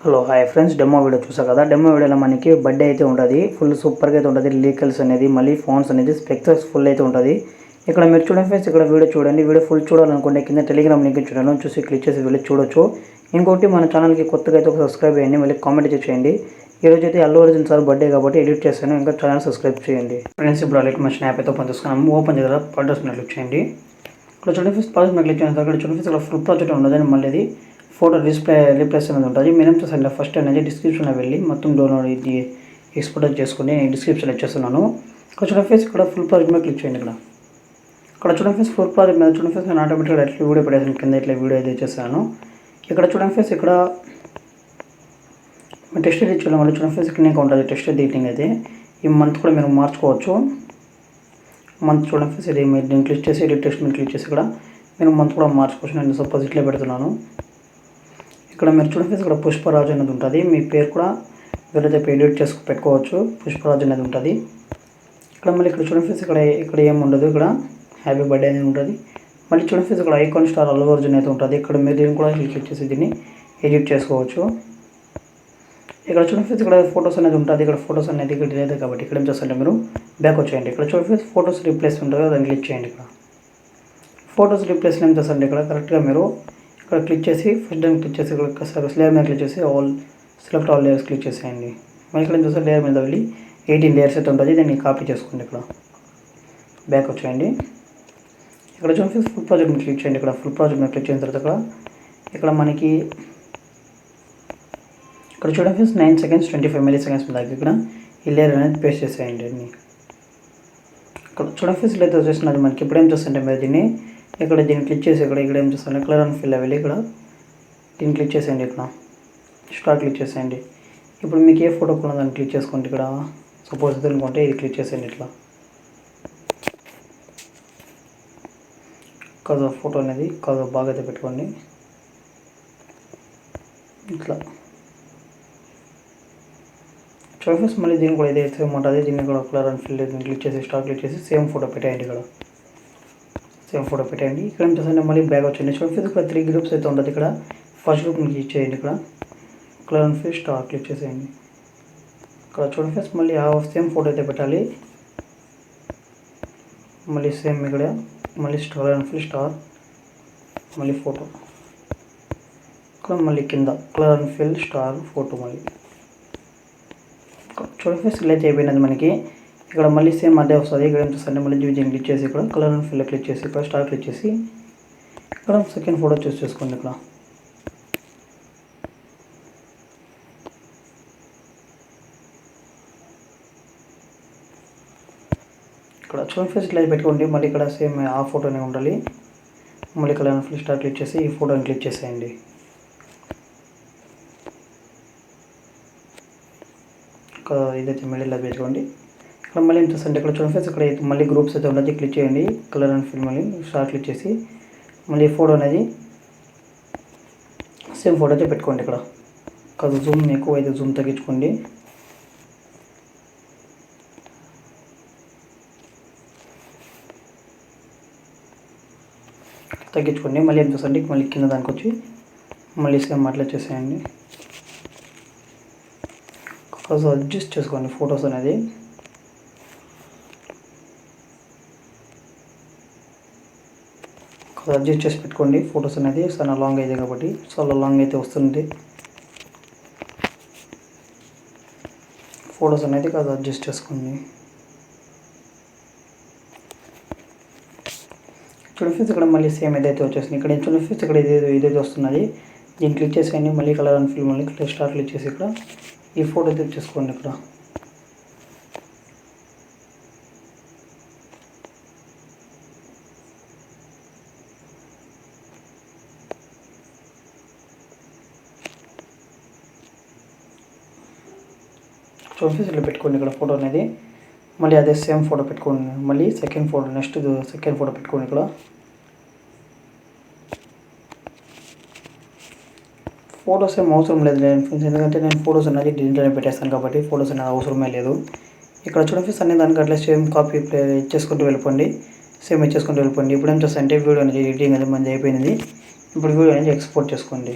Hello hi friends, demo video చూసారు కదా. Demo వీడియోలో మనకి బర్త్డే అయితే ఉంటుంది. ఫుల్ సూపర్గా అయితే ఉంటుంది. లీకల్స్ అనేది మళ్ళీ ఫోన్స్ అనేది స్పెక్టర్స్ ఫుల్ అయితే ఉంటుంది. ఇక్కడ మీరు చూడండి ఫ్రెండ్స్, ఇక్కడ వీడియో చూడండి. వీడియో ఫుల్ చూడాలనుకుంటే కింద టెలిగ్రామ్ లింక్ చూడాలి, చూసి క్లిక్ చేసి వెళ్ళి చూడొచ్చు. ఇంకోటి మన ఛానల్కి కొత్తగా అయితే ఒక సబ్స్క్రైబ్ చేయండి, మళ్ళీ కామెంట్ అయితే చేయండి. ఈరోజు అయితే అల్లు అర్జున్ సార్ బర్త్డే కాబట్టి ఎడిట్ చేశాను, ఇంకా ఛానల్ సబ్స్క్రైబ్ చేయండి ఫ్రెండ్స్. ఇప్పుడు అలెట్ మన స్నాప్ అయితే ఓపెన్ చేసుకున్నాము. ఓపెన్ చేయాలి, ఫోటోస్ మీద క్లిక్ చేయండి. ఇక్కడ చూడండి ఫ్రెండ్స్, ఫోటోస్ మీద క్లిక్ చేయండి. ఇక్కడ చూడండి ఫ్రెండ్స్, ఇక్కడ ఫుల్ ప్రాజెక్ట్ ఉండదు, మళ్ళీ అది ఫోటో రీప్లేస్ అనేది ఉంటుంది. మీరేం చేస్తాను ఫస్ట్ అనేది డిస్క్రిప్షన్లో వెళ్ళి మొత్తం డౌన్లోడ్ ఇది ఎక్స్పోర్ట్ చేసుకుని డిస్క్రిప్షన్లో ఇచ్చేస్తున్నాను. ఇక్కడ చూడండి ఫ్రెండ్స్, ఇక్కడ ఫుల్ ప్రాజెక్ట్ మీద క్లిక్ చేయండి. ఇక్కడ చూడండి ఫ్రెండ్స్, ఫుల్ ప్రాజెక్ట్ మీద చూడండి ఫ్రెండ్స్, నేను ఆటోమేటిక్గా ఎట్లా వీడియో పెట్టేసాను, కింద ఇట్లా వీడియో అయితే చేశాను. ఇక్కడ చూడండి ఫ్రెండ్స్, ఇక్కడ టెస్ట్ ఎడిట్ చూడండి. మళ్ళీ చూడండి ఫ్రెండ్స్, ఇక్కడ ఉంటుంది టెస్ట్ ఎడిటింగ్ అయితే. ఈ మంత్ కూడా మీరు మార్చుకోవచ్చు. మంత్ చూడండి ఫ్రెండ్స్, ఇది మీరు దీన్ని క్లిక్ చేసి ఎడిట్ టెస్ట్ మీద క్లిక్ చేసి ఇక్కడ మీరు మంత్ కూడా మార్చుకోవచ్చు. నేను సపోజ్ ఇట్లా పెడుతున్నాను. ఇక్కడ మీరు చూడండి ఫ్రెండ్స్, ఇక్కడ పుష్పరాజు అనేది ఉంటుంది. మీ పేరు కూడా వేరైతే ఎడిట్ చేసి పెట్టుకోవచ్చు. పుష్పరాజు అనేది ఉంటుంది. ఇక్కడ మళ్ళీ ఇక్కడ చూడండి ఫ్రెండ్స్, ఇక్కడ ఏమి ఉండదు. ఇక్కడ హ్యాపీ బర్త్డే అనేది ఉంటుంది. మళ్ళీ చూడండి ఫ్రెండ్స్, ఇక్కడ ఐకాన్ స్టార్ అల్లు అర్జున్ అయితే ఉంటుంది. ఇక్కడ మీరు దీన్ని కూడా క్లిక్ చేసి దీన్ని ఎడిట్ చేసుకోవచ్చు. ఇక్కడ చూడండి ఫ్రెండ్స్, ఇక్కడ ఫోటోస్ అనేది ఉంటుంది. ఇక్కడ ఫోటోస్ అనేది ఇక్కడ లేదు కాబట్టి ఇక్కడ ఏం చేస్తారంటే మీరు బ్యాక్ వచ్చేయండి. ఇక్కడ చూడండి ఫ్రెండ్స్, ఫోటోస్ రీప్లేస్ ఉంటుంది కదా, దాన్ని క్లిక్ చేయండి. ఇక్కడ ఫోటోస్ రీప్లేస్ ఏం చేస్తారంటే ఇక్కడ కరెక్ట్గా మీరు ఇక్కడ క్లిక్ చేసి ఫస్ట్ టైం క్లిక్ చేసి ఇక్కడ లేయర్ మీద క్లిక్ చేసి సెలెక్ట్ ఆల్ లేయర్స్ క్లిక్ చేసేయండి. మళ్ళీ ఇక్కడ ఏం చేస్తారు, లేయర్ మీద వెళ్ళి 18 లేయర్స్ అయితే ఉంటుంది, దీన్ని కాపీ చేసుకోండి. ఇక్కడ బ్యాక్ వచ్చేయండి. ఇక్కడ చూడండి ఫుల్ ప్రాజెక్ట్ మీద క్లిక్ చేయండి. ఇక్కడ ఫుల్ ప్రాజెక్ట్ మీద క్లిక్ చేసిన తర్వాత ఇక్కడ మనకి ఇక్కడ చూడండి ఫ్రెండ్స్ 9 సెకండ్స్ 25 మిల్లీ-సెకండ్స్ మీద ఇక్కడ ఈ లేయర్ అనేది పేస్ట్ చేసేయండి. ఇక్కడ చూడండి ఫ్రెండ్స్, ఇలా వచ్చేసినది మనకి. ఇప్పుడు ఏం చేస్తుంటే మీరు దీన్ని క్లిక్ చేసి ఇక్కడ ఏం చేస్తాను, కలర్ అండ్ ఫిల్ వెళ్ళి ఇక్కడ దీన్ని క్లిక్ చేసేయండి. ఇక్కడ స్టార్ క్లిక్ చేసేయండి. ఇప్పుడు మీకు ఏ ఫోటో కూడా దాన్ని క్లిక్ చేసుకోండి. ఇక్కడ సపోజ్ ఇది అనుకుంటే ఇది క్లిక్ చేసేయండి. ఇట్లా కాదు ఫోటో అనేది కాదు బాగా అయితే పెట్టుకోండి. ఇట్లా చూడండి మళ్ళీ దీన్ని కూడా ఏదైతే ఉంటుంది దీన్ని కూడా కలర్ అండ్ ఫిల్ దీన్ని క్లిక్ చేసి స్టార్ క్లిక్ చేసి సేమ్ ఫోటో పెట్టేయండి. ఇక్కడ సేమ్ ఫోటో పెట్టండి. ఇక్కడ ఏం చేస్తారంటే మళ్ళీ బ్యాక్ వచ్చేయండి. చూడండి ఇక్కడ 3 గ్రూప్స్ అయితే ఉంటుంది. ఇక్కడ ఫస్ట్ గ్రూప్ని క్లిక్ చేయండి. ఇక్కడ colour and fill star click చేసేయండి. ఇక్కడ చూడండి ఫ్రెండ్స్, మళ్ళీ సేమ్ ఫోటో అయితే పెట్టాలి. మళ్ళీ సేమ్ ఇక్కడ మళ్ళీ కలర్ అండ్ ఫిల్ స్టార్ మళ్ళీ ఫోటో. ఇక్కడ మళ్ళీ కింద colour and fill star photo. మళ్ళీ చూడండి ఫ్రెండ్స్, ఇలా అయిపోయినది మనకి. ఇక్కడ మళ్ళీ సేమ్ అదే వస్తుంది. ఇక్కడ ఏం చేస్తారంటే మళ్ళీ దీన్ని క్లిక్ చేసి ఇక్కడ కలర్ అండ్ ఫిల్ క్లిక్ చేసి ఇక్కడ స్టార్ క్లిక్ చేసి ఇక్కడ సెకండ్ ఫోటో చూస్ చేసుకోండి. ఇక్కడ చూడండి ఫ్రెండ్స్, ఇట్లా పెట్టుకోండి. మళ్ళీ ఇక్కడ సేమ్ ఆ ఫోటోనే ఉండాలి. మళ్ళీ colour and fill star click చేసి ఈ ఫోటోని క్లిక్ చేసేయండి. ఇదైతే మళ్ళీ ఇలా పెట్టుకోండి. ఇక్కడ మళ్ళీ ఏం చేస్తారంటే ఇక్కడ చూడండి ఫ్రెండ్స్, ఇక్కడ మళ్ళీ గ్రూప్స్ అయితే ఉండదు, క్లిక్ చేయండి. కలర్ అండ్ ఫిల్ మళ్ళీ స్టార్ క్లిక్ చేసి మళ్ళీ ఫోటో అనేది సేమ్ ఫోటో అయితే పెట్టుకోండి. ఇక్కడ కాదు జూమ్ ఎక్కువ అయితే జూమ్ తగ్గించుకోండి. మళ్ళీ ఏం చేస్తారంటే మళ్ళీ కింద దానికి వచ్చి మళ్ళీ సేమ్ అట్లా చేసేయండి. కాదు అడ్జస్ట్ చేసుకోండి ఫొటోస్ అనేది. అడ్జస్ట్ చేసి పెట్టుకోండి ఫొటోస్ అనేది. చాలా లాంగ్ అయితే కాబట్టి చాలా లాంగ్ అయితే వస్తుంది ఫొటోస్ అనేది. కాదు అడ్జస్ట్ చేసుకోండి. చూడండి ఫ్రెండ్స్, ఇక్కడ మళ్ళీ సేమ్ ఏదైతే వచ్చేసింది. ఇక్కడ చూడండి ఫ్రెండ్స్, ఇక్కడ ఇదైతే వస్తున్నది, దీన్ని క్లిక్ చేసేయండి. మళ్ళీ కలర్ అండ్ ఫిల్ మళ్ళీ స్టార్ క్లిక్ చేసి ఇక్కడ ఈ ఫోటో అయితే చేసుకోండి. ఇక్కడ చూడండి ఇట్లా పెట్టుకోండి. ఇక్కడ ఫోటో అనేది మళ్ళీ అదే సేమ్ ఫోటో పెట్టుకోండి. మళ్ళీ సెకండ్ ఫోటో పెట్టుకోండి. ఇక్కడ ఫొటోస్ ఏం అవసరం లేదు ఫ్రెండ్స్, ఎందుకంటే నేను ఫొటోస్ అనేది డిజిటల్ పెట్టేస్తాను కాబట్టి ఫొటోస్ అనేది అవసరమే లేదు. ఇక్కడ చూడండి ఫ్రెండ్స్, అన్ని దానికి అట్లా సేమ్ కాపీ ఇచ్చేసుకుంటూ వెళ్ళిపోండి. ఇప్పుడు ఏం చేస్తానంటే వీడియో అనేది ఎడిటింగ్ అనేది మంది అయిపోయింది. ఇప్పుడు వీడియో అనేది ఎక్స్పోర్ట్ చేసుకోండి.